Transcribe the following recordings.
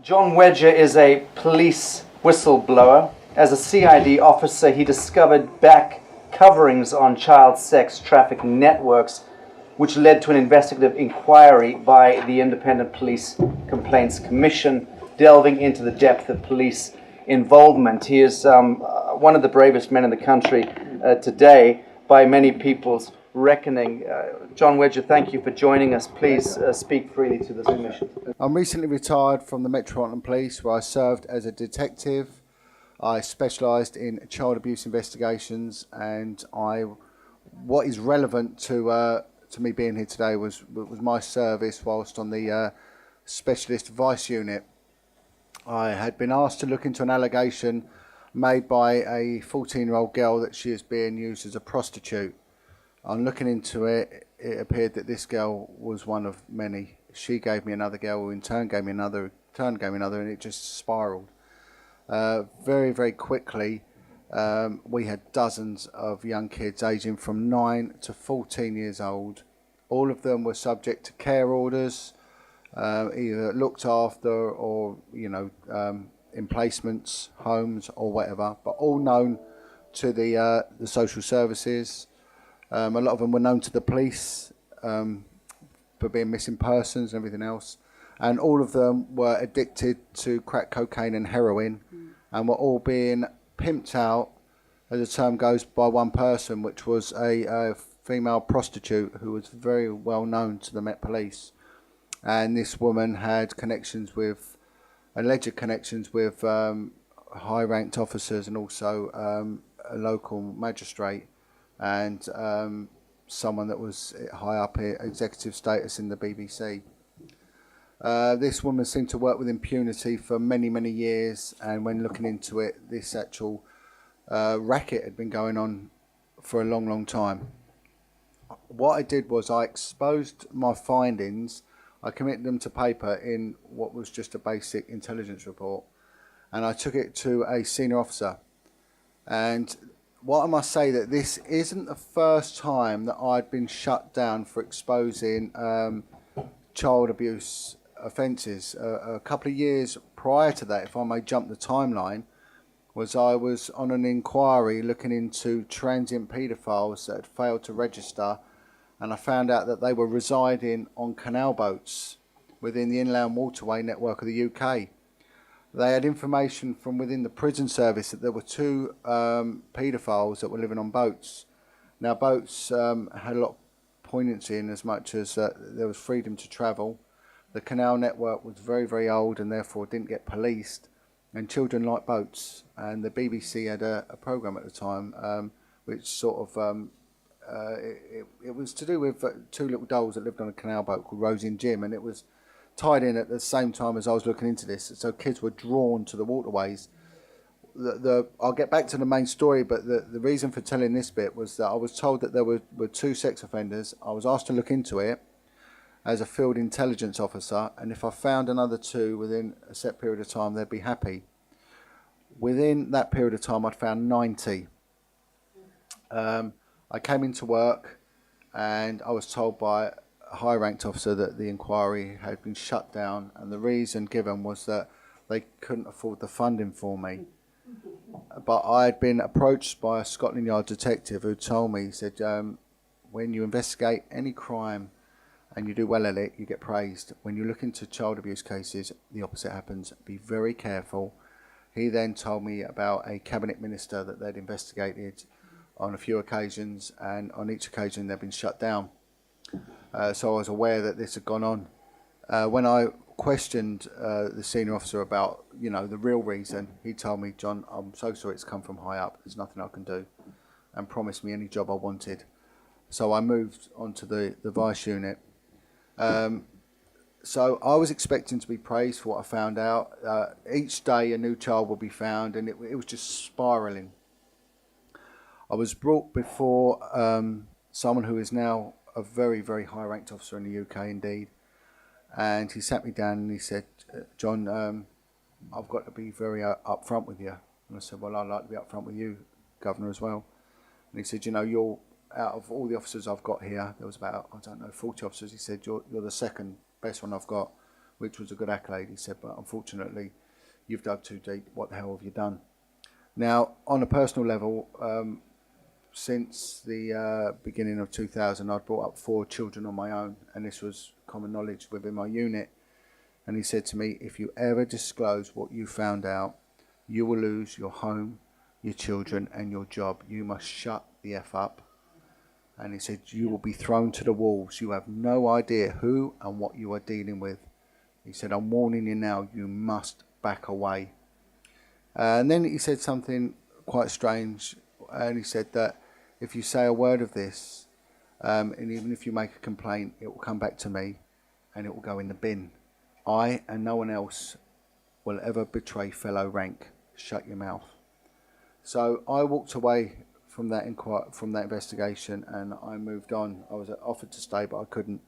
John Wedger is a police whistleblower. As a CID officer, he discovered back coverings on child sex trafficking networks, which led to an investigative inquiry by the Independent Police Complaints Commission, delving into the depth of police involvement. He is one of the bravest men in the country today, by many people's reckoning. John Wedger, thank you for joining us. Please speak freely to this commission. I'm recently retired from the Metropolitan Police, where I served as a detective. I specialised in child abuse investigations, and what is relevant to me being here today was my service whilst on the Specialist Vice Unit. I had been asked to look into an allegation made by a 14-year-old girl that she is being used as a prostitute. On looking into it, it appeared that this girl was one of many. She gave me another girl, who in turn gave me another, and it just spiralled. Very, very quickly, we had dozens of young kids aging from 9 to 14 years old. All of them were subject to care orders, either looked after or, in placements, homes or whatever, but all known to the social services. A lot of them were known to the police for being missing persons and everything else. And all of them were addicted to crack cocaine and heroin, and were all being pimped out, as the term goes, by one person, which was a female prostitute who was very well known to the Met Police. And this woman had alleged connections with high-ranked officers, and also a local magistrate, and someone that was high up here, executive status in the BBC. This woman seemed to work with impunity for many, many years, and when looking into it, this actual racket had been going on for a long, long time. What I did was I exposed my findings. I committed them to paper in what was just a basic intelligence report, and I took it to a senior officer. And what I must say, that this isn't the first time that I'd been shut down for exposing child abuse offences. A couple of years prior to that, if I may jump the timeline, I was on an inquiry looking into transient paedophiles that had failed to register, and I found out that they were residing on canal boats within the Inland Waterway network of the UK. They had information from within the prison service that there were two paedophiles that were living on boats. Now, boats had a lot of poignancy in as much as there was freedom to travel. The canal network was very, very old and therefore didn't get policed, and children like boats. And the BBC had a programme at the time which sort of, it was to do with two little dolls that lived on a canal boat called Rosie and Jim, and it was tied in at the same time as I was looking into this, so kids were drawn to the waterways. I'll get back to the main story, but the reason for telling this bit was that I was told that there were two sex offenders. I was asked to look into it as a field intelligence officer, and if I found another two within a set period of time, they'd be happy. Within that period of time, I'd found 90. I came into work, and I was told by a high-ranked officer that the inquiry had been shut down, and the reason given was that they couldn't afford the funding for me. But I had been approached by a Scotland Yard detective who told me, he said, when you investigate any crime and you do well at it, you get praised. When you look into child abuse cases, the opposite happens. Be very careful. He then told me about a cabinet minister that they'd investigated on a few occasions, and on each occasion they'd been shut down. So I was aware that this had gone on. When I questioned the senior officer about, the real reason, he told me, John, I'm so sorry, it's come from high up. There's nothing I can do, and promised me any job I wanted. So I moved on to the vice unit. So I was expecting to be praised for what I found out. Each day a new child would be found, and it was just spiralling. I was brought before someone who is now a very, very high-ranked officer in the UK indeed, and he sat me down and he said, John, I've got to be very upfront with you. And I said, well, I'd like to be upfront with you, Governor, as well. And he said, you're, out of all the officers I've got here, there was about, 40 officers, he said, you're the second best one I've got. which was a good accolade. He said, but unfortunately, you've dug too deep. What the hell have you done? Now, on a personal level, since the beginning of 2000, I'd brought up 4 children on my own, and this was common knowledge within my unit. And he said to me, if you ever disclose what you found out, you will lose your home, your children, and your job. You must shut the F up. And he said, you will be thrown to the wolves. You have no idea who and what you are dealing with. He said, I'm warning you now, you must back away. And then he said something quite strange. And he said that if you say a word of this, and even if you make a complaint, it will come back to me and it will go in the bin. I and no one else will ever betray fellow rank. Shut your mouth. So I walked away from that investigation, and I moved on. I was offered to stay, but I couldn't.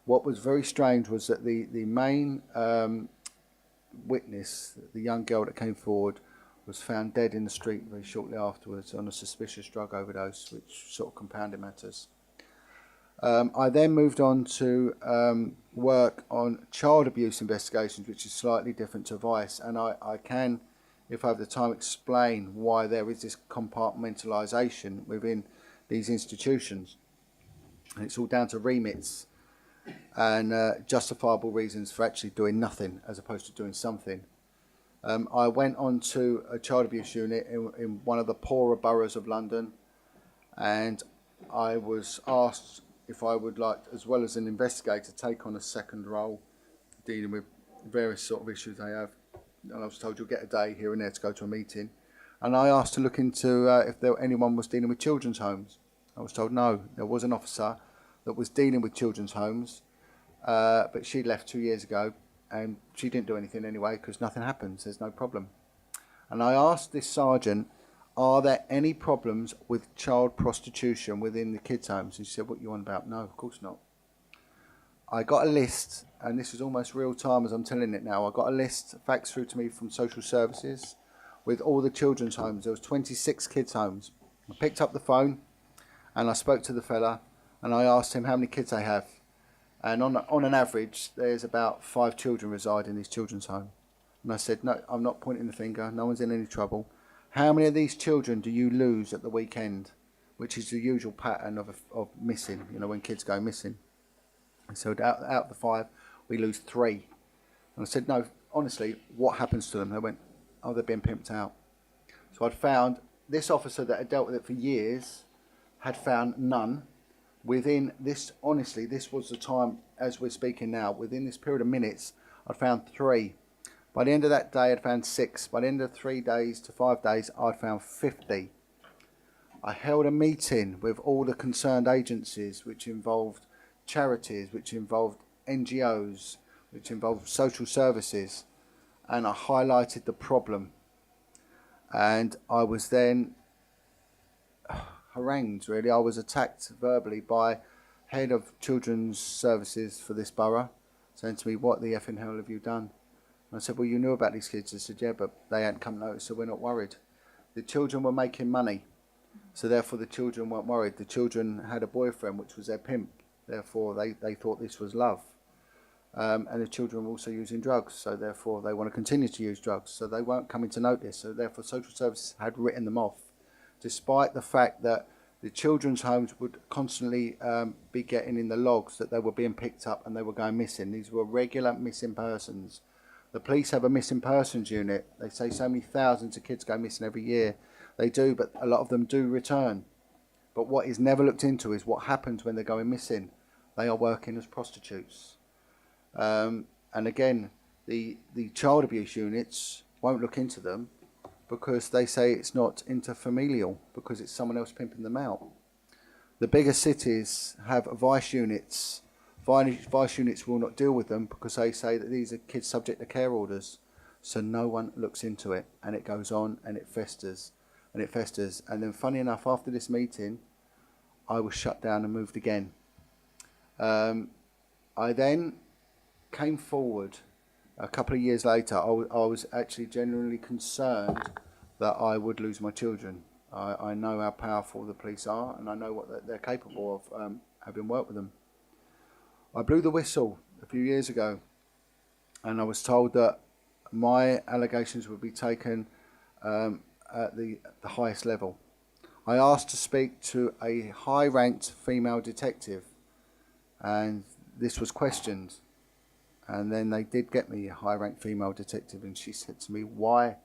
What was very strange was that the main witness, the young girl that came forward, was found dead in the street very shortly afterwards on a suspicious drug overdose, which sort of compounded matters. I then moved on to work on child abuse investigations, which is slightly different to Vice, and I can, if I have the time, explain why there is this compartmentalisation within these institutions. And it's all down to remits and justifiable reasons for actually doing nothing as opposed to doing something. I went on to a child abuse unit in one of the poorer boroughs of London, and I was asked if I would like, as well as an investigator, take on a second role dealing with various sort of issues they have. And I was told you'll get a day here and there to go to a meeting. And I asked to look into if anyone was dealing with children's homes. I was told no, there was an officer that was dealing with children's homes, but she left 2 years ago, and she didn't do anything anyway because nothing happens, there's no problem. And I asked this sergeant, are there any problems with child prostitution within the kids' homes? And she said, what are you on about? No, of course not. I got a list, and this is almost real time as I'm telling it now. I got a list faxed through to me from social services with all the children's homes. There was 26 kids' homes. I picked up the phone and I spoke to the fella, and I asked him how many kids they have. And on an average, there's about 5 children reside in these children's homes. And I said, no, I'm not pointing the finger. No one's in any trouble. How many of these children do you lose at the weekend? Which is the usual pattern of missing, when kids go missing. And so out of the 5, we lose 3. And I said, no, honestly, what happens to them? They went, oh, they're being pimped out. So I'd found this officer that had dealt with it for years had found none. Within this, honestly, this was the time, as we're speaking now, within this period of minutes, I'd found 3. By the end of that day, I'd found 6. By the end of 3 days to 5 days, I'd found 50. I held a meeting with all the concerned agencies, which involved charities, which involved NGOs, which involved social services, and I highlighted the problem. And I was then harangued, really. I was attacked verbally by head of children's services for this borough, saying to me, what the effing hell have you done? And I said, well, you knew about these kids. I said, yeah, but they hadn't come notice, so we're not worried. The children were making money, so therefore the children weren't worried. The children had a boyfriend, which was their pimp. Therefore, they thought this was love. And the children were also using drugs, so therefore they want to continue to use drugs. So they weren't coming to notice, so therefore social services had written them off, despite the fact that the children's homes would constantly be getting in the logs that they were being picked up and they were going missing. These were regular missing persons. The police have a missing persons unit. They say so many thousands of kids go missing every year. They do, but a lot of them do return. But what is never looked into is what happens when they're going missing. They are working as prostitutes. And again, the child abuse units won't look into them because they say it's not interfamilial, because it's someone else pimping them out. The bigger cities have vice units. Vice units will not deal with them because they say that these are kids subject to care orders. So no one looks into it, and it goes on and it festers and it festers. And then funny enough, after this meeting, I was shut down and moved again. I then came forward a couple of years later. I was actually genuinely concerned that I would lose my children. I know how powerful the police are, and I know what they're capable of, having worked with them. I blew the whistle a few years ago, and I was told that my allegations would be taken at the highest level. I asked to speak to a high-ranked female detective, and this was questioned. And then they did get me a high-ranked female detective, and she said to me, "Why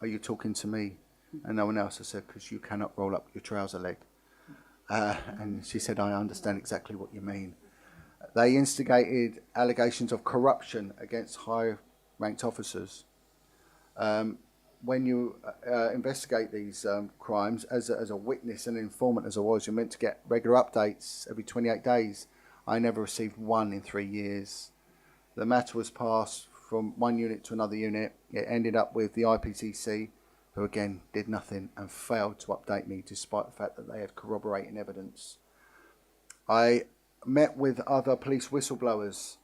are you talking to me and no one else?" I said, "Because you cannot roll up your trouser leg." And she said, "I understand exactly what you mean." They instigated allegations of corruption against high-ranked officers. When you investigate these crimes, as a witness and informant as I was, you're meant to get regular updates every 28 days. I never received one in 3 years. The matter was passed from one unit to another unit. It ended up with the IPCC, who again did nothing and failed to update me despite the fact that they had corroborating evidence. I met with other police whistleblowers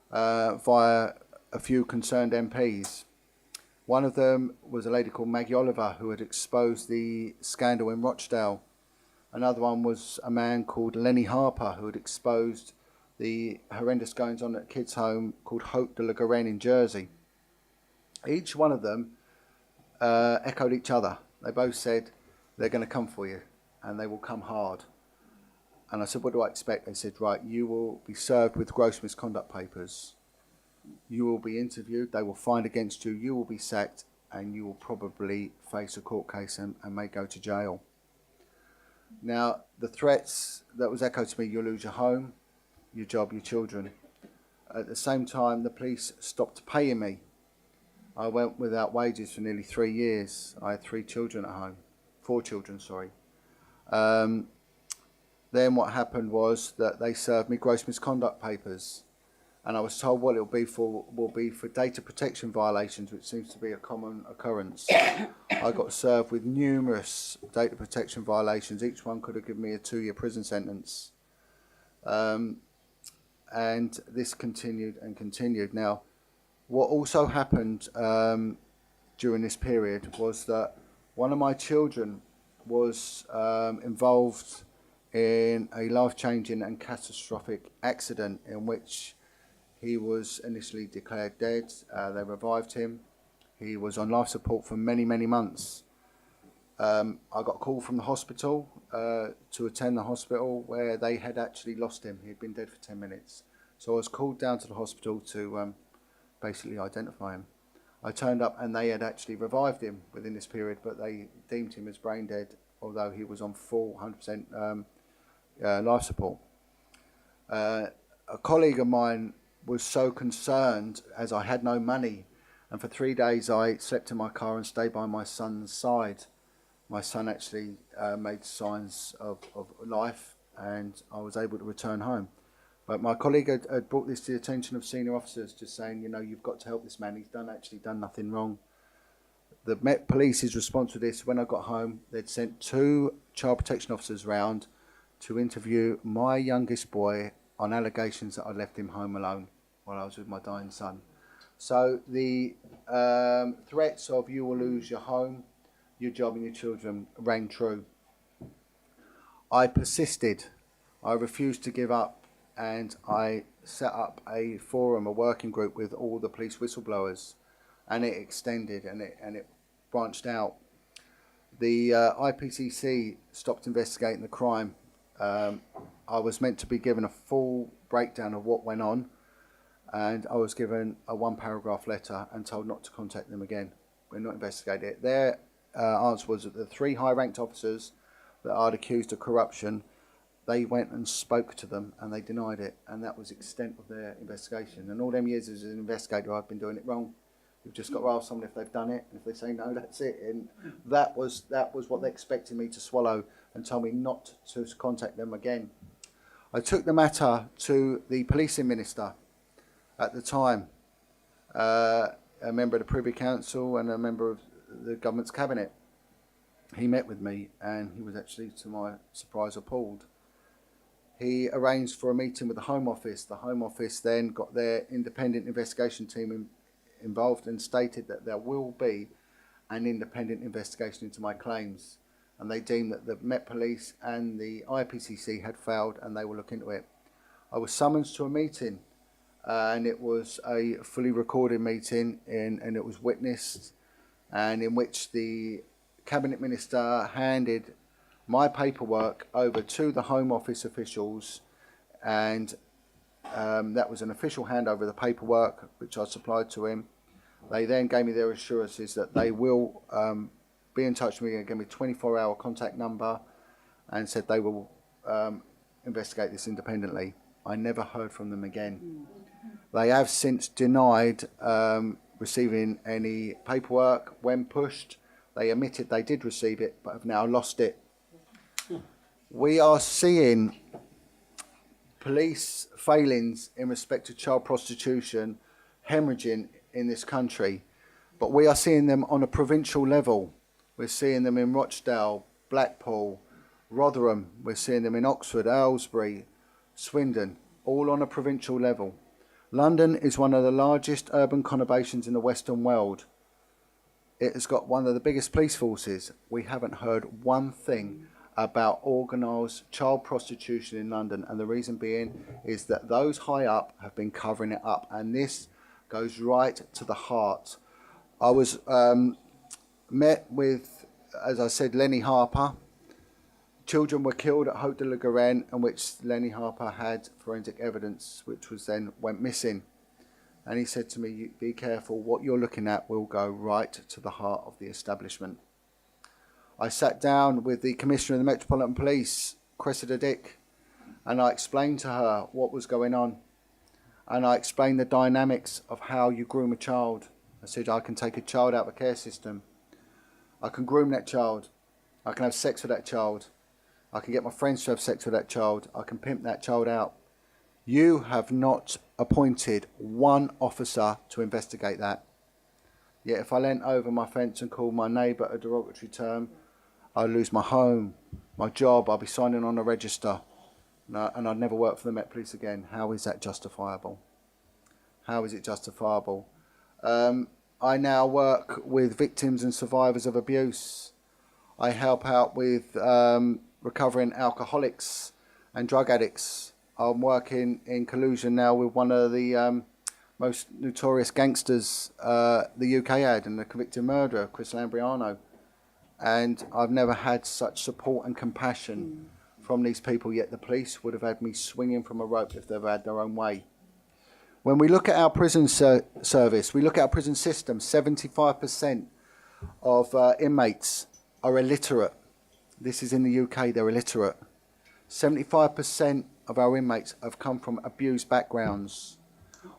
via a few concerned MPs. One of them was a lady called Maggie Oliver, who had exposed the scandal in Rochdale. Another one was a man called Lenny Harper, who had exposed the horrendous goings on at a kids' home called Hope de la Garenne in Jersey. Each one of them echoed each other. They both said they're going to come for you and they will come hard. And I said, "What do I expect?" They said, "Right, you will be served with gross misconduct papers. You will be interviewed, they will find against you, you will be sacked, and you will probably face a court case and may go to jail." Now, the threats that was echoed to me: you'll lose your home, your job, your children. At the same time, the police stopped paying me. I went without wages for nearly 3 years. I had 3 children at home. 4 children, sorry. Then what happened was that they served me gross misconduct papers. And I was told what it will be for data protection violations, which seems to be a common occurrence. I got served with numerous data protection violations. Each one could have given me a 2-year prison sentence. And this continued and continued. Now, what also happened during this period was that one of my children was involved in a life-changing and catastrophic accident in which he was initially declared dead. They revived him. He was on life support for many, many months. I got a call from the hospital to attend the hospital where they had actually lost him. He'd been dead for 10 minutes. So I was called down to the hospital to basically identify him. I turned up and they had actually revived him within this period, but they deemed him as brain dead, although he was on full 100% life support. A colleague of mine was so concerned, as I had no money, and for 3 days I slept in my car and stayed by my son's side. My son actually made signs of life, and I was able to return home. But my colleague had brought this to the attention of senior officers, just saying, you've got to help this man. He's actually done nothing wrong. The Met Police's response to this: when I got home, they'd sent 2 child protection officers round to interview my youngest boy on allegations that I left him home alone while I was with my dying son. So the threats of "you will lose your home, your job and your children" rang true. I persisted. I refused to give up, and I set up a forum, a working group with all the police whistleblowers, and it extended and it branched out. The IPCC stopped investigating the crime. I was meant to be given a full breakdown of what went on, and I was given a 1-paragraph letter and told not to contact them again. We're not investigating it. Their answer was that the 3 high-ranked officers that I'd accused of corruption, they went and spoke to them and they denied it, and that was the extent of their investigation. And all them years as an investigator, I've been doing it wrong. You've just got to ask someone if they've done it, and if they say no, that's it. And that was what they expected me to swallow, and told me not to contact them again. I took the matter to the policing minister at the time, a member of the Privy Council and a member of the government's cabinet. He met with me, and he was actually, to my surprise, appalled. He arranged for a meeting with the Home Office. The Home Office then got their independent investigation team involved and stated that there will be an independent investigation into my claims, and they deemed that the Met Police and the IPCC had failed and they will look into it. I was summoned to a meeting and it was a fully recorded meeting, and it was witnessed, and in which the Cabinet Minister handed my paperwork over to the Home Office officials, and that was an official handover of the paperwork which I supplied to him. They then gave me their assurances that they will be in touch with me and give me a 24-hour contact number, and said they will investigate this independently. I never heard from them again. They have since denied receiving any paperwork. When pushed, they admitted they did receive it, but have now lost it. We are seeing police failings in respect to child prostitution hemorrhaging in this country, but we are seeing them on a provincial level. We're seeing them in Rochdale, Blackpool, Rotherham. We're seeing them in Oxford, Aylesbury, Swindon, all on a provincial level. London is one of the largest urban conurbations in the Western world. It has got one of the biggest police forces. We haven't heard one thing about organised child prostitution in London, and the reason being is that those high up have been covering it up, and this goes right to the heart. I was met with, as I said, Lenny Harper. Children were killed at Haute de la Garenne, in which Lenny Harper had forensic evidence, which was then went missing. And he said to me, "Be careful, what you're looking at will go right to the heart of the establishment." I sat down with the Commissioner of the Metropolitan Police, Cressida Dick, and I explained to her what was going on. And I explained the dynamics of how you groom a child. I said, I can take a child out of a care system. I can groom that child. I can have sex with that child. I can get my friends to have sex with that child. I can pimp that child out. You have not appointed one officer to investigate that. Yet if I leant over my fence and called my neighbour a derogatory term, I'd lose my home, my job, I'd be signing on a register, and I'd never work for the Met Police again. How is that justifiable? How is it justifiable? I now work with victims and survivors of abuse. I help out with recovering alcoholics and drug addicts. I'm working in collusion now with one of the most notorious gangsters the UK had, and the convicted murderer, Chris Lambriano. And I've never had such support and compassion from these people, yet the police would have had me swinging from a rope if they've had their own way. When we look at our prison service, we look at our prison system, 75% of inmates are illiterate. This is in the UK, they're illiterate. 75% of our inmates have come from abused backgrounds.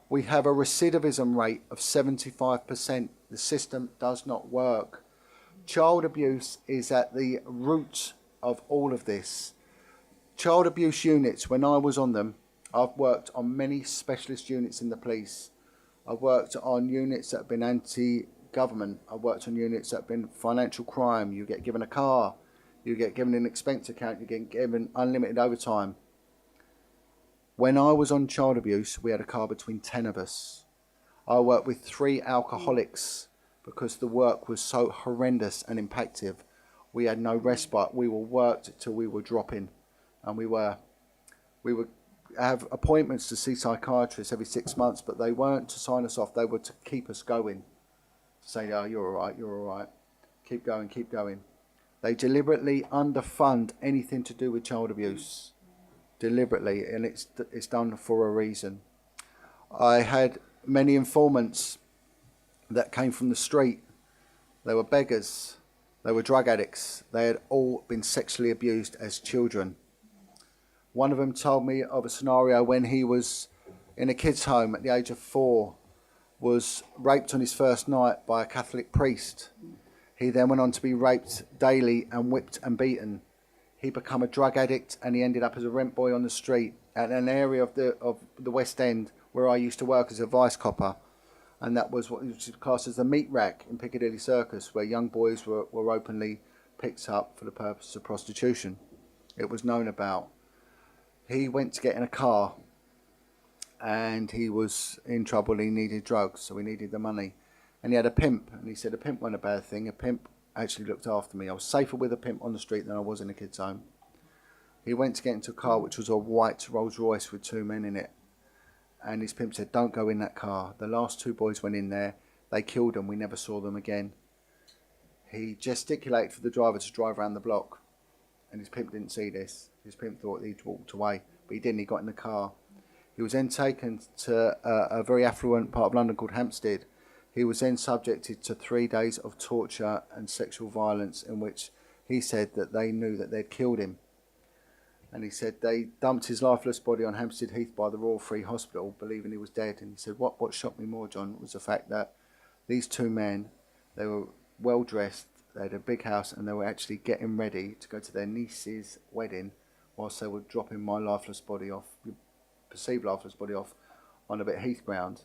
We have a recidivism rate of 75%. The system does not work. Child abuse is at the root of all of this. Child abuse units, when I was on them, I've worked on many specialist units in the police. I've worked on units that have been anti-government. I've worked on units that have been financial crime. You get given a car. You get given an expense account. You get given unlimited overtime. When I was on child abuse, we had a car between 10 of us. I worked with 3 alcoholics because the work was so horrendous and impactful. We had no respite. We were worked till we were dropping, and we would have appointments to see psychiatrists every 6 months, but they weren't to sign us off. They were to keep us going, to say, "Oh, you're all right, you're all right. Keep going, keep going." They deliberately underfund anything to do with child abuse, deliberately, and it's done for a reason. I had many informants that came from the street. They were beggars. They were drug addicts. They had all been sexually abused as children. One of them told me of a scenario when he was in a kids' home at the age of 4, was raped on his first night by a Catholic priest. He then went on to be raped daily and whipped and beaten. He became a drug addict, and he ended up as a rent boy on the street at an area of the West End where I used to work as a vice copper. And that was what was classed as the meat rack in Piccadilly Circus, where young boys were openly picked up for the purpose of prostitution. It was known about. He went to get in a car, and he was in trouble. He needed drugs, so he needed the money. And he had a pimp, and he said a pimp wasn't a bad thing. A pimp actually looked after me. I was safer with a pimp on the street than I was in a kid's home. He went to get into a car which was a white Rolls Royce with 2 men in it. and his pimp said, "Don't go in that car." The last two boys went in there. They killed them. We never saw them again. He gesticulated for the driver to drive around the block, and his pimp didn't see this. His pimp thought he'd walked away, but he didn't. He got in the car. He was then taken to a very affluent part of London called Hampstead. He was then subjected to 3 days of torture and sexual violence, in which he said that they knew that they'd killed him. And he said they dumped his lifeless body on Hampstead Heath by the Royal Free Hospital, believing he was dead. And he said, what shocked me more, John, was the fact that these two men, they were well dressed, they had a big house, and they were actually getting ready to go to their niece's wedding whilst they were dropping my lifeless body off, perceived lifeless body off, on a bit of heath ground.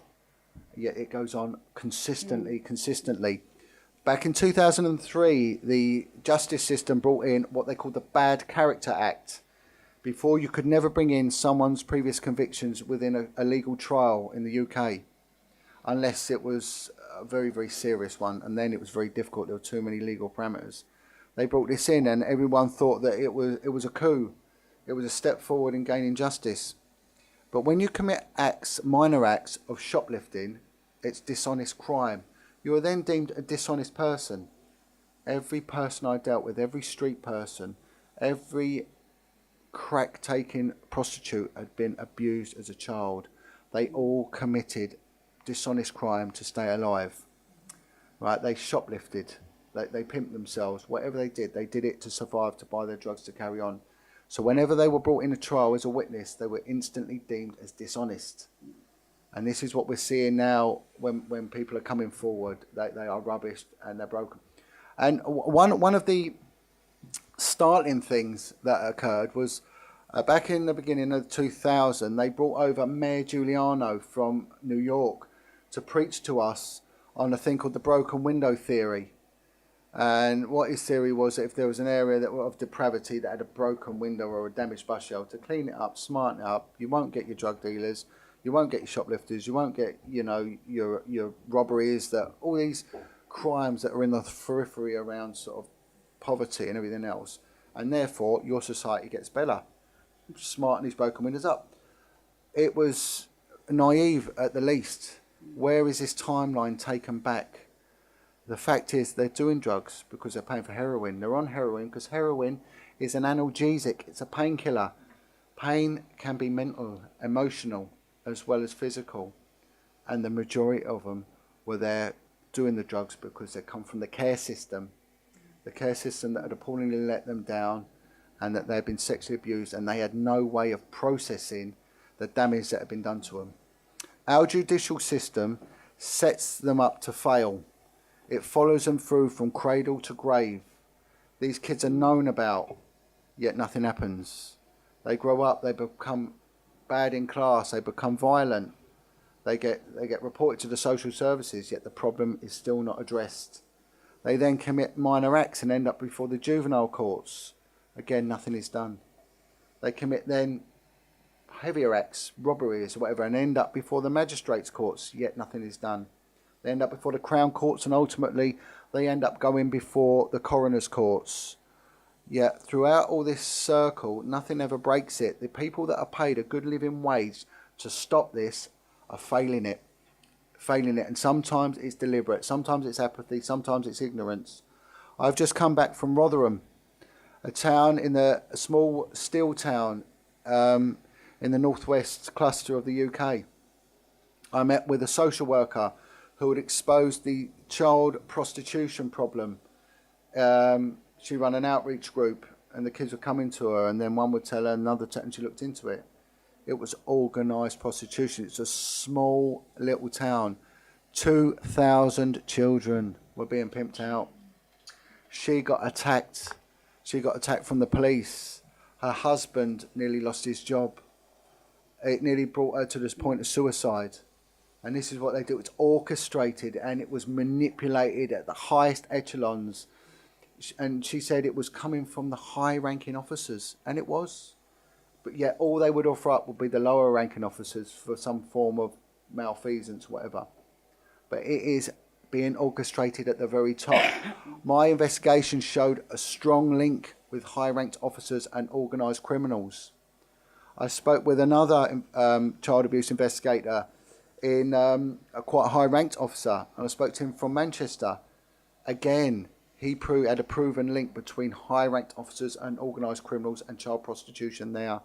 Yet it goes on consistently. Back in 2003, the justice system brought in what they called the Bad Character Act. Before, you could never bring in someone's previous convictions within a legal trial in the UK, unless it was a very, very serious one, and then it was very difficult. There were too many legal parameters. They brought this in, and everyone thought that it was a coup. It was a step forward in gaining justice. But when you commit acts, minor acts of shoplifting, it's dishonest crime. You are then deemed a dishonest person. Every person I dealt with, every street person, every crack-taking prostitute had been abused as a child. They all committed dishonest crime to stay alive. Right? They shoplifted. They pimped themselves. Whatever they did it to survive, to buy their drugs, to carry on. So whenever they were brought in a trial as a witness, they were instantly deemed as dishonest. And this is what we're seeing now when people are coming forward. They are rubbish and they're broken. And one of the startling things that occurred was back in the beginning of 2000, they brought over Mayor Giuliano from New York to preach to us on a thing called the broken window theory. And what his theory was that if there was an area that of depravity that had a broken window or a damaged bus shelter, clean it up, smarten it up. You won't get your drug dealers, you won't get your shoplifters, you won't get your robberies, that all these crimes that are in the periphery around sort of poverty and everything else, and therefore your society gets better. Smarten these broken windows up. It was naive at the least. Where is this timeline taken back? The fact is they're doing drugs because they're paying for heroin. They're on heroin because heroin is an analgesic. It's a painkiller. Pain can be mental, emotional, as well as physical. And the majority of them were there doing the drugs because they come from the care system. The care system that had appallingly let them down, and that they had been sexually abused, and they had no way of processing the damage that had been done to them. Our judicial system sets them up to fail. It follows them through from cradle to grave. These kids are known about, yet nothing happens. They grow up, they become bad in class, they become violent. They get reported to the social services, yet the problem is still not addressed. They then commit minor acts and end up before the juvenile courts. Again, nothing is done. They commit then heavier acts, robberies or whatever, and end up before the magistrates' courts, yet nothing is done. They end up before the Crown Courts, and ultimately they end up going before the Coroner's Courts. Yet throughout all this circle, nothing ever breaks it. The people that are paid a good living wage to stop this are failing it. And sometimes it's deliberate, sometimes it's apathy, sometimes it's ignorance. I've just come back from Rotherham, a town a small steel town in the northwest cluster of the UK. I met with a social worker who had exposed the child prostitution problem. She ran an outreach group and the kids would come into her, and then one would tell her another, and she looked into it. It was organised prostitution. It's a small little town. 2,000 children were being pimped out. She got attacked. She got attacked from the police. Her husband nearly lost his job. It nearly brought her to this point of suicide. And this is what they do. It's orchestrated and it was manipulated at the highest echelons. And she said it was coming from the high-ranking officers. And it was. But yet all they would offer up would be the lower-ranking officers for some form of malfeasance, whatever. But it is being orchestrated at the very top. My investigation showed a strong link with high-ranked officers and organised criminals. I spoke with another child abuse investigator in a quite high-ranked officer, and I spoke to him from Manchester. Again, he had a proven link between high-ranked officers and organised criminals and child prostitution there.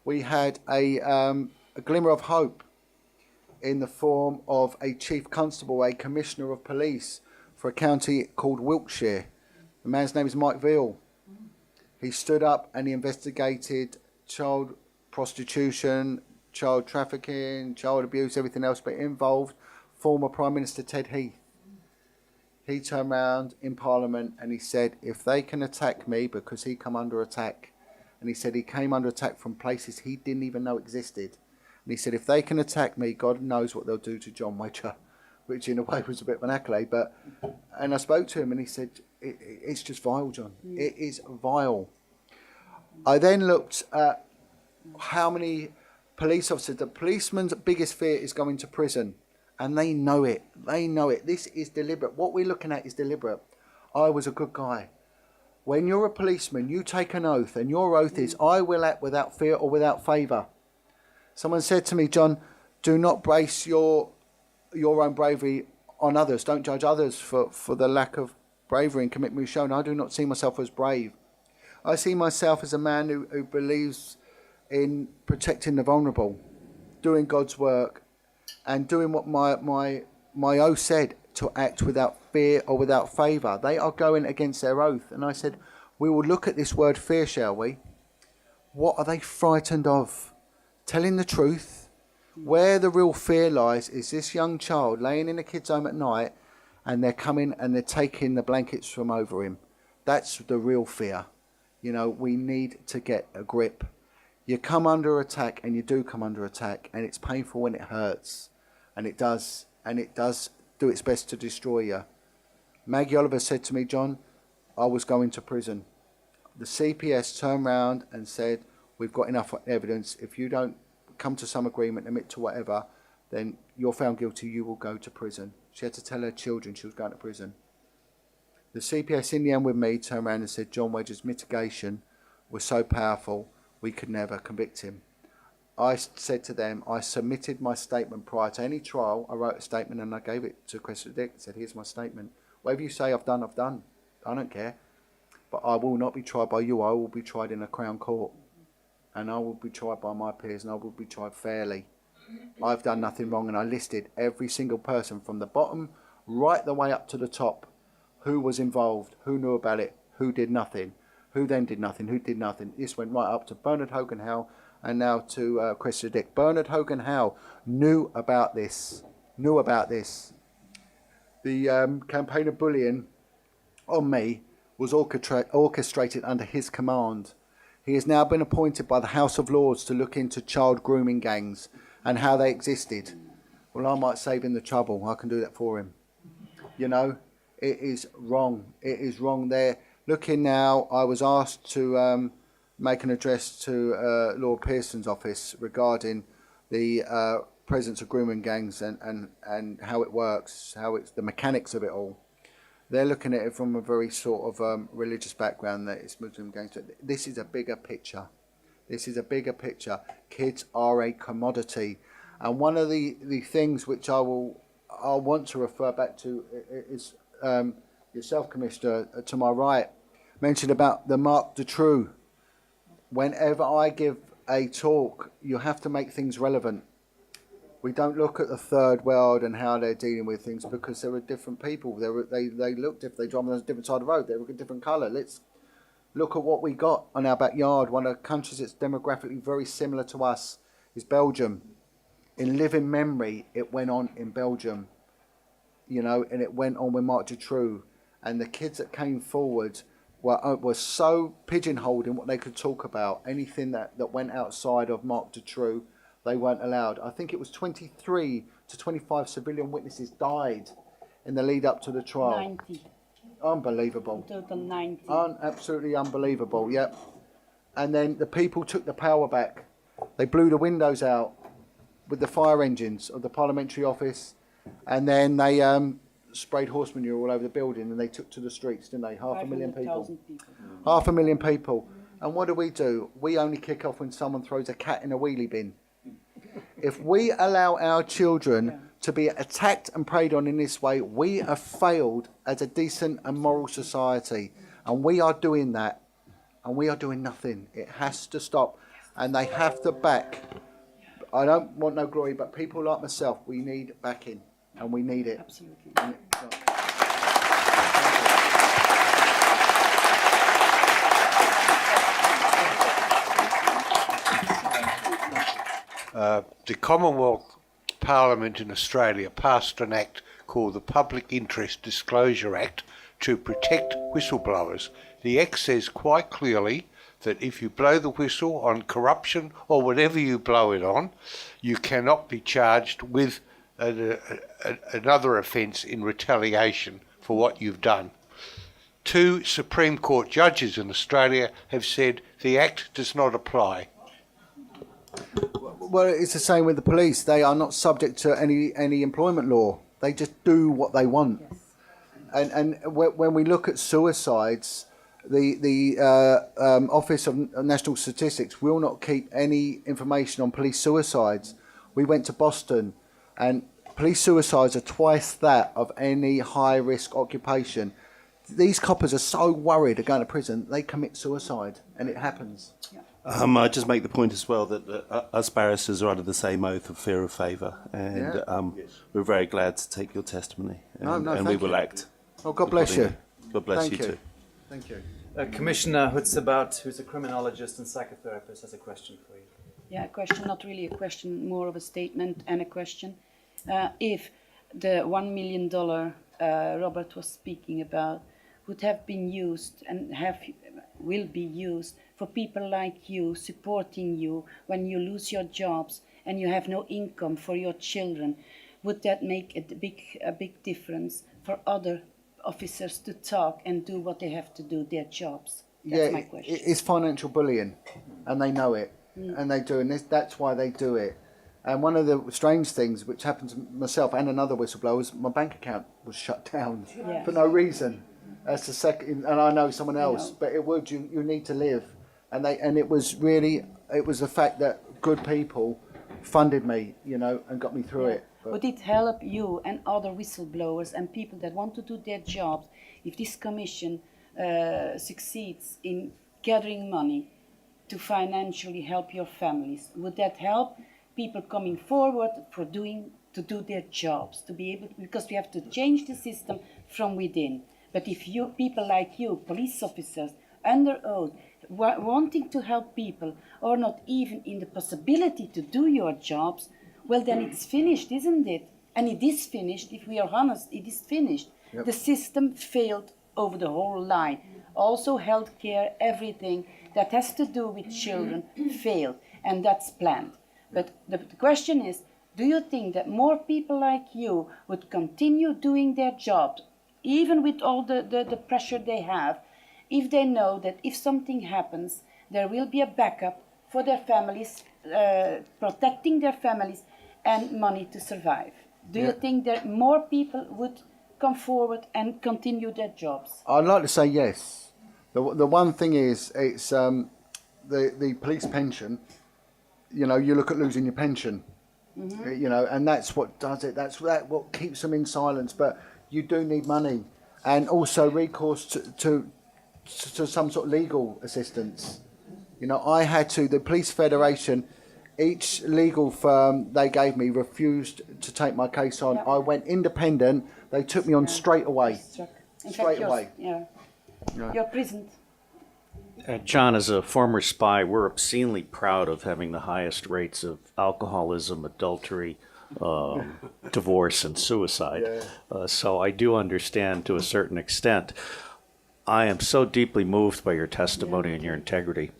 We had a glimmer of hope in the form of a chief constable, a commissioner of police for a county called Wiltshire. The man's name is Mike Veal. He stood up and he investigated child prostitution, child trafficking, child abuse, everything else, but it involved former Prime Minister Ted Heath. He turned around in Parliament and he said, if they can attack me, because he come under attack, and he said he came under attack from places he didn't even know existed. And he said, if they can attack me, God knows what they'll do to John Wedger, which in a way was a bit of an accolade. And I spoke to him and he said, it's just vile, John. It is vile. I then looked at how many police officers, the policeman's biggest fear is going to prison. And they know it. They know it. This is deliberate. What we're looking at is deliberate. I was a good guy. When you're a policeman, you take an oath, and your oath is, I will act without fear or without favour. Someone said to me, John, do not base your own bravery on others. Don't judge others for the lack of bravery and commitment shown. I do not see myself as brave. I see myself as a man who believes in protecting the vulnerable, doing God's work, and doing what my oath said, to act without fear or without favour. They are going against their oath. And I said, we will look at this word fear, shall we? What are they frightened of? Telling the truth. Where the real fear lies is this young child laying in a kid's home at night and they're coming and they're taking the blankets from over him. That's the real fear. You know, we need to get a grip. You come under attack, and you do come under attack, and it's painful when it hurts. And it does do its best to destroy you. Maggie Oliver said to me, John, I was going to prison. The CPS turned round and said, we've got enough evidence. If you don't come to some agreement, admit to whatever, then you're found guilty, you will go to prison. She had to tell her children she was going to prison. The CPS in the end with me turned around and said John Wedger's mitigation was so powerful we could never convict him. I said to them, I submitted my statement prior to any trial. I wrote a statement and I gave it to Cressida Dick and said, here's my statement. Whatever you say I've done, I've done. I don't care. But I will not be tried by you. I will be tried in a Crown Court. And I will be tried by my peers, and I will be tried fairly. I've done nothing wrong, and I listed every single person from the bottom right the way up to the top. Who was involved, who knew about it, who did nothing, who then did nothing, who did nothing. This went right up to Bernard Hogan Howe and now to Cressida Dick. Bernard Hogan Howe knew about this. The campaign of bullying on me was orchestrated under his command. He has now been appointed by the House of Lords to look into child grooming gangs and how they existed. Well, I might save him the trouble. I can do that for him. You know, it is wrong. It is wrong there. Looking now, I was asked to make an address to Lord Pearson's office regarding the presence of grooming gangs and how it works, how it's the mechanics of it all. They're looking at it from a very sort of religious background, that it's Muslim gangs. This is a bigger picture. This is a bigger picture. Kids are a commodity. And one of the things which I want to refer back to is yourself, Commissioner, to my right, mentioned about the Marc Dutroux. Whenever I give a talk, you have to make things relevant. We don't look at the third world and how they're dealing with things, because there are different people. They look different. They drive on a different side of the road. They look a different colour. Let's look at what we got on our backyard. One of the countries that's demographically very similar to us is Belgium. In living memory, it went on in Belgium, you know, and it went on with Marc Dutroux. And the kids that came forward were so pigeonholed in what they could talk about. Anything that went outside of Marc Dutroux, they weren't allowed. I think it was 23 to 25 civilian witnesses died in the lead up to the trial. 90. Unbelievable. Total 90. Absolutely unbelievable, yep. And then the people took the power back. They blew the windows out with the fire engines of the parliamentary office, and then they sprayed horse manure all over the building, and they took to the streets, didn't they? 500,000 people. 500,000 people. And what do? We only kick off when someone throws a cat in a wheelie bin. If we allow our children to be attacked and preyed on in this way, we have failed as a decent and moral society. And we are doing that. And we are doing nothing. It has to stop. And they have to back. I don't want no glory, but people like myself, we need backing. And we need it. Absolutely. The Commonwealth Parliament in Australia passed an act called the Public Interest Disclosure Act to protect whistleblowers. The act says quite clearly that if you blow the whistle on corruption or whatever you blow it on, you cannot be charged with another offence in retaliation for what you've done. 2 Supreme Court judges in Australia have said the act does not apply. Well, it's the same with the police. They are not subject to any employment law. They just do what they want. Yes. And when we look at suicides, the Office of National Statistics will not keep any information on police suicides. We went to Boston, and police suicides are twice that of any high-risk occupation. These coppers are so worried of going to prison, they commit suicide, and it happens. Yeah. I just make the point as well that us barristers are under the same oath of fear of favour, and we're very glad to take your testimony, and we will act. Oh, God bless you. God bless you too. Thank you. Commissioner Hutsabat, who's a criminologist and psychotherapist, has a question for you. Yeah, a question, not really a question, more of a statement and a question. If the $1 million Robert was speaking about would have been used and will be used for people like you, supporting you when you lose your jobs and you have no income for your children, would that make a big difference for other officers to talk and do what they have to do, their jobs? That's my question. It's financial bullying, and they know it, and they do, and that's why they do it. And one of the strange things which happened to myself and another whistleblower was my bank account was shut down for no reason. That's the second, and I know someone else, but it would. You need to live, and it was the fact that good people funded me, and got me through it. Would it help you and other whistleblowers and people that want to do their jobs if this commission succeeds in gathering money to financially help your families? Would that help people coming forward to do their jobs, to be able to, because we have to change the system from within. But if people like you, police officers, under oath, wanting to help people, or not even in the possibility to do your jobs, well, then it's finished, isn't it? And it is finished, if we are honest, it is finished. Yep. The system failed over the whole line. Also healthcare, everything that has to do with children failed, and that's planned. But the question is, do you think that more people like you would continue doing their jobs, even with all the pressure they have, if they know that if something happens, there will be a backup for their families, protecting their families, and money to survive? Do you think that more people would come forward and continue their jobs? I'd like to say yes. The one thing is, it's the police pension. You look at losing your pension. Mm-hmm. And that's what does it. That's what keeps them in silence. But you do need money, and also recourse to some sort of legal assistance. I had to. The Police Federation, each legal firm they gave me refused to take my case on. Yep. I went independent. They took me on straight away. Straight away. You're prisoned. John, as a former spy, we're obscenely proud of having the highest rates of alcoholism, adultery, divorce, and suicide. So I do understand to a certain extent. I am so deeply moved by your testimony and your integrity.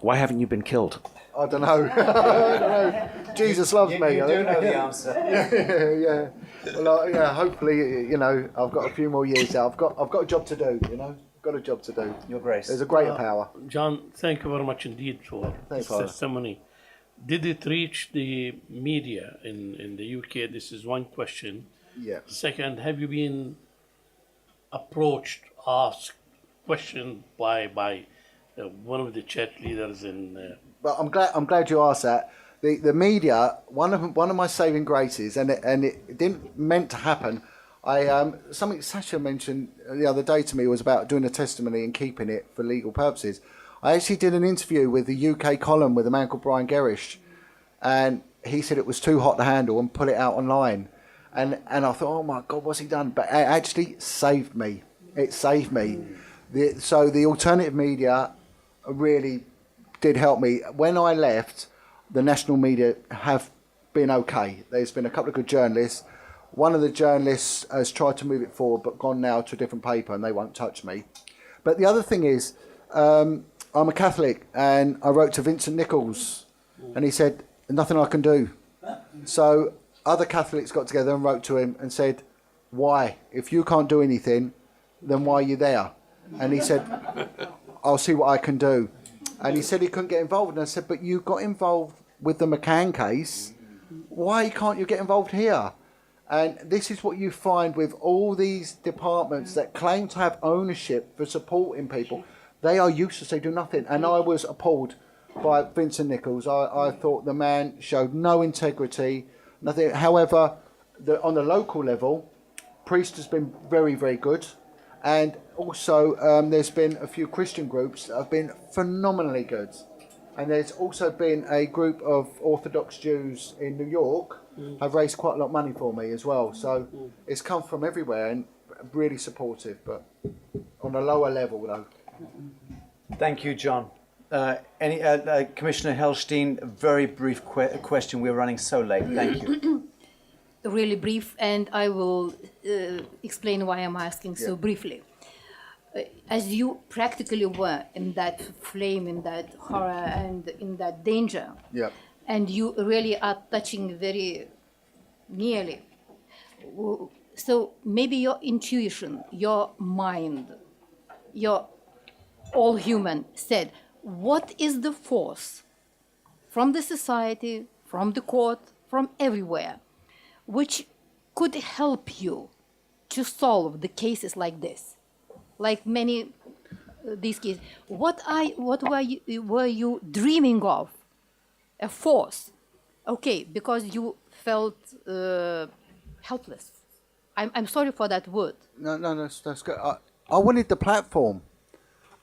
Why haven't you been killed? I don't know. I don't know. Jesus loves me. You do know the answer. Yeah. Well, hopefully, I've got a few more years out. I've got a job to do. Got a job to do. Your Grace. There's a greater power. John, thank you very much indeed for this testimony. Did it reach the media in the UK? This is one question. Yeah. Second, have you been approached, asked, questioned by one of the chat leaders in. But I'm glad you asked that. The media, one of my saving graces, and it didn't meant to happen. Something Sasha mentioned the other day to me was about doing a testimony and keeping it for legal purposes. I actually did an interview with the UK column with a man called Brian Gerrish, and he said it was too hot to handle and put it out online. And I thought, oh my God, what's he done? But it actually saved me. It saved me. So the alternative media really did help me. When I left, the national media have been okay. There's been a couple of good journalists. One of the journalists has tried to move it forward, but gone now to a different paper, and they won't touch me. But the other thing is, I'm a Catholic, and I wrote to Vincent Nichols, and he said, nothing I can do. So other Catholics got together and wrote to him and said, why? If you can't do anything, then why are you there? And he said, I'll see what I can do. And he said he couldn't get involved. And I said, but you got involved with the McCann case. Why can't you get involved here? And this is what you find with all these departments that claim to have ownership for supporting people. They are useless. They do nothing. And I was appalled by Vincent Nichols. I thought the man showed no integrity, nothing. However, on the local level, Priest has been very, very good. And also, there's been a few Christian groups that have been phenomenally good. And there's also been a group of Orthodox Jews in New York have raised quite a lot of money for me as well. So it's come from everywhere and really supportive, but on a lower level though. Thank you, John. Commissioner Helstein, a very brief question. We're running so late. Thank you. Really brief, and I will explain why I'm asking so briefly. As you practically were in that flame, in that horror, and in that danger, and you really are touching very nearly. So maybe your intuition, your mind, your all human said, what is the force from the society, from the court, from everywhere, which could help you to solve the cases like this, like many these cases? What were you dreaming of? A force, okay, because you felt helpless. I'm sorry for that word. No, that's good. I wanted the platform.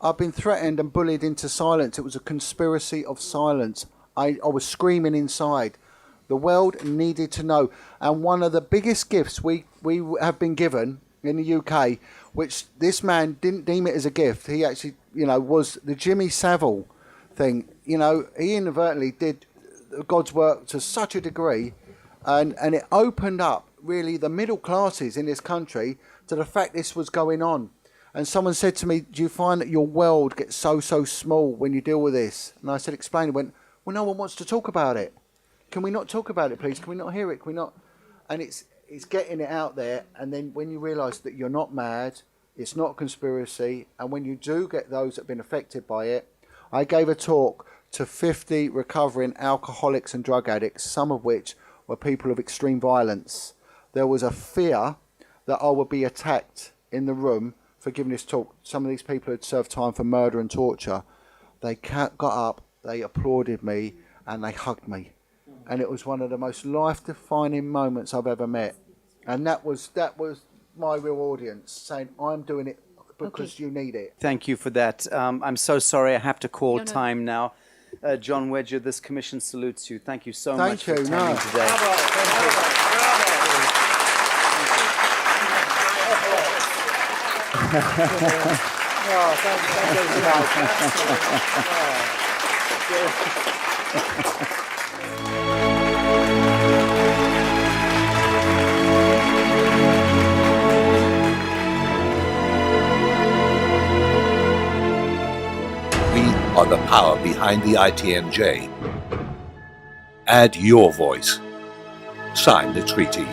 I've been threatened and bullied into silence. It was a conspiracy of silence. I was screaming inside. The world needed to know. And one of the biggest gifts we have been given in the UK, which this man didn't deem it as a gift. He actually, was the Jimmy Savile thing. He inadvertently did God's work to such a degree, and it opened up really the middle classes in this country to the fact this was going on. And someone said to me, do you find that your world gets so small when you deal with this? And I said, explain. He went, well, no one wants to talk about it. Can we not talk about it, please? Can we not hear it? Can we not? And it's getting it out there. And then when you realise that you're not mad, it's not a conspiracy. And when you do get those that have been affected by it, I gave a talk to 50 recovering alcoholics and drug addicts, some of which were people of extreme violence. There was a fear that I would be attacked in the room for giving this talk. Some of these people had served time for murder and torture. They got up, they applauded me, and they hugged me. And it was one of the most life-defining moments I've ever met. And that was my real audience, saying, I'm doing it because you need it. Thank you for that. I'm so sorry. I have to call time now. John Wedger, this commission salutes you. Thank you so much for attending today. We are the power behind the ITNJ. Add your voice. Sign the treaty.